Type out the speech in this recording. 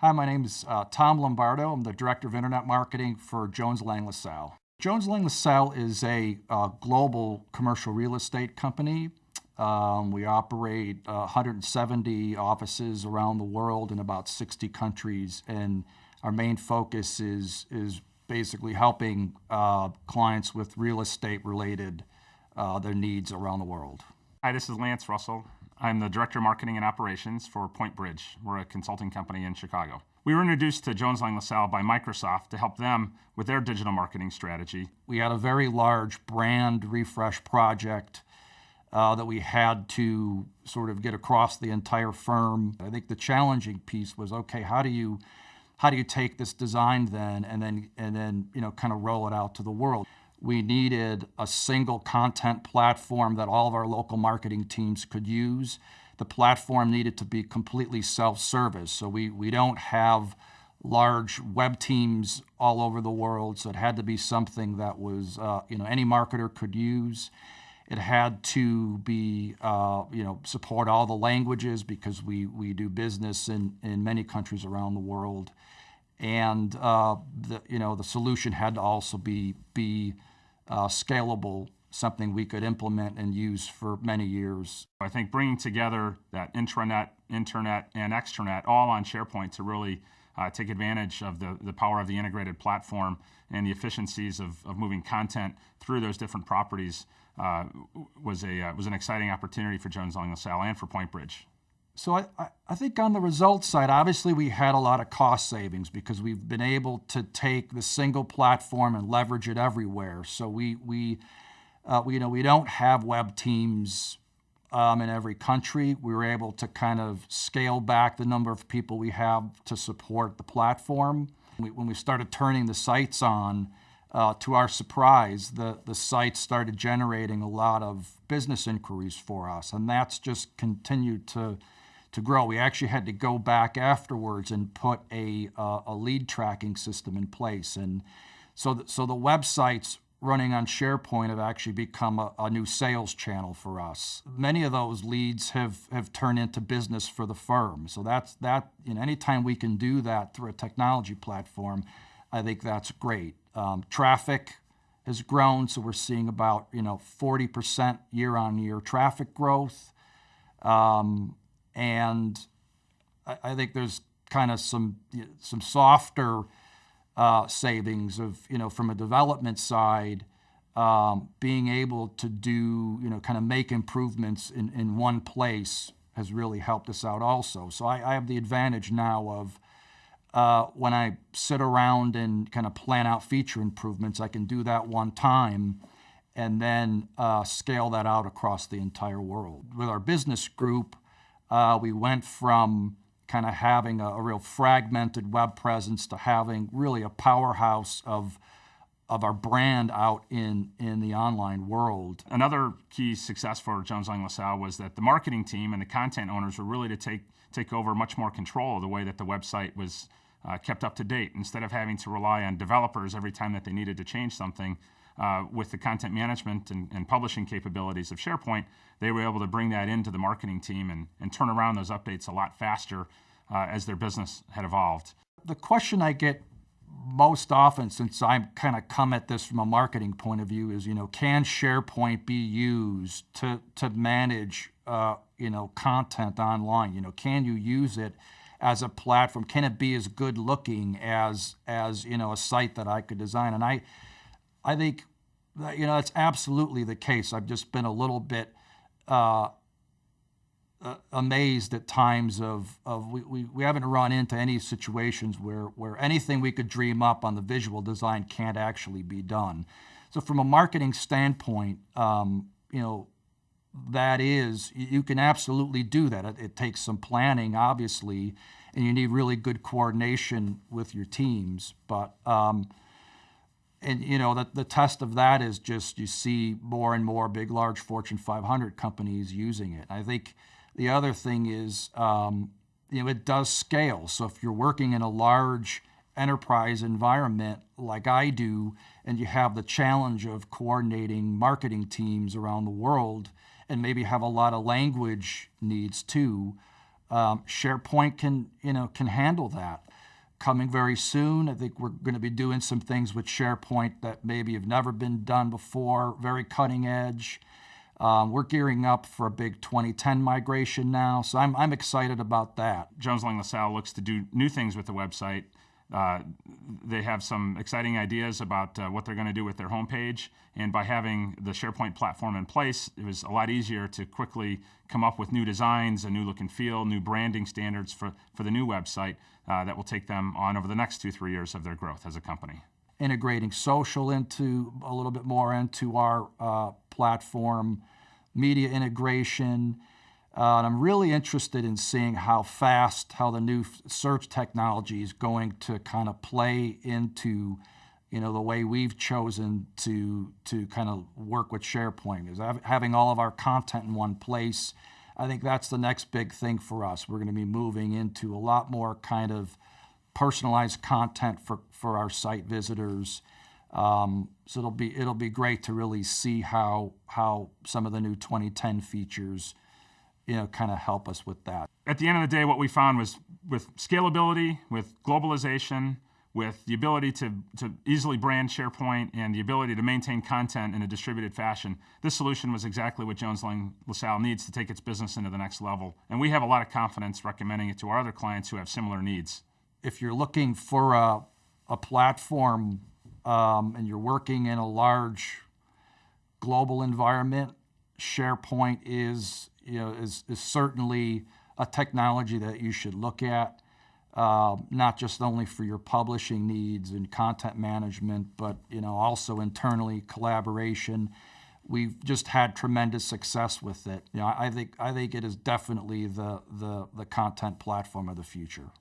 Hi, my name is Tom Lombardo. I'm the Director of Internet Marketing for Jones Lang LaSalle. Jones Lang LaSalle is a global commercial real estate company. We operate 170 offices around the world in about 60 countries, and our main focus is basically helping clients with real estate related their needs around the world. Hi, this is Lance Russell. I'm the Director of Marketing and Operations for PointBridge. We're a consulting company in Chicago. We were introduced to Jones Lang LaSalle by Microsoft to help them with their digital marketing strategy. We had a very large brand refresh project that we had to sort of get across the entire firm. I think the challenging piece was, okay, how do you take this design then and then kind of roll it out to the world? We needed a single content platform that all of our local marketing teams could use. The platform needed to be completely self-service, so we don't have large web teams all over the world, so it had to be something that was any marketer could use. It had to be support all the languages because we do business in many countries around the world, and the solution had to also be scalable, something we could implement and use for many years. I think bringing together that intranet, internet, and extranet all on SharePoint to really take advantage of the power of the integrated platform and the efficiencies of moving content through those different properties was an exciting opportunity for Jones Lang LaSalle and for PointBridge. So I think on the results side, obviously we had a lot of cost savings because we've been able to take the single platform and leverage it everywhere. So we don't have web teams in every country. We were able to kind of scale back the number of people we have to support the platform. When we started turning the sites on, to our surprise, the sites started generating a lot of business inquiries for us, and that's just continued to grow. We actually had to go back afterwards and put a lead tracking system in place, and so the websites running on SharePoint have actually become a new sales channel for us. Many of those leads have turned into business for the firm. So anytime we can do that through a technology platform, I think that's great. Traffic has grown, so we're seeing about 40% year-on-year traffic growth. And I think there's kind of some softer savings of from a development side, being able to do kind of make improvements in one place has really helped us out also. So I have the advantage now of when I sit around and kind of plan out feature improvements, I can do that one time and then scale that out across the entire world. With our business group, we went from kind of having a real fragmented web presence to having really a powerhouse of our brand out in the online world. Another key success for Jones Lang LaSalle was that the marketing team and the content owners were really to take over much more control of the way that the website was kept up to date. Instead of having to rely on developers every time that they needed to change something, with the content management and publishing capabilities of SharePoint, they were able to bring that into the marketing team and turn around those updates a lot faster as their business had evolved. The question I get most often, since I kind of come at this from a marketing point of view, is can SharePoint be used to manage content online? Can you use it as a platform? Can it be as good looking as a site that I could design? And I think that's absolutely the case. I've just been a little bit amazed at times of we haven't run into any situations where anything we could dream up on the visual design can't actually be done. So from a marketing standpoint, that is, you can absolutely do that. It takes some planning, obviously, and you need really good coordination with your teams, but the test of that is just you see more and more big, large Fortune 500 companies using it. I think the other thing is, it does scale. So if you're working in a large enterprise environment like I do, and you have the challenge of coordinating marketing teams around the world, and maybe have a lot of language needs too, SharePoint can handle that. Coming very soon, I think we're going to be doing some things with SharePoint that maybe have never been done before, very cutting edge. We're gearing up for a big 2010 migration now, so I'm excited about that. Jones Lang LaSalle looks to do new things with the website. They have some exciting ideas about what they're going to do with their homepage, and by having the SharePoint platform in place, it was a lot easier to quickly come up with new designs, a new look and feel, new branding standards for the new website that will take them on over the next 2-3 years of their growth as a company. Integrating social into a little bit more into our platform, media integration. And I'm really interested in seeing how the new search technology is going to kind of play into, the way we've chosen to kind of work with SharePoint. Is having all of our content in one place. I think that's the next big thing for us. We're going to be moving into a lot more kind of personalized content for our site visitors. So it'll be great to really see how some of the new 2010 features, kind of help us with that. At the end of the day, what we found was with scalability, with globalization, with the ability to easily brand SharePoint and the ability to maintain content in a distributed fashion, this solution was exactly what Jones Lang LaSalle needs to take its business into the next level. And we have a lot of confidence recommending it to our other clients who have similar needs. If you're looking for a platform and you're working in a large global environment, SharePoint is certainly a technology that you should look at, not just only for your publishing needs and content management, but also internally collaboration. We've just had tremendous success with it. I think it is definitely the content platform of the future.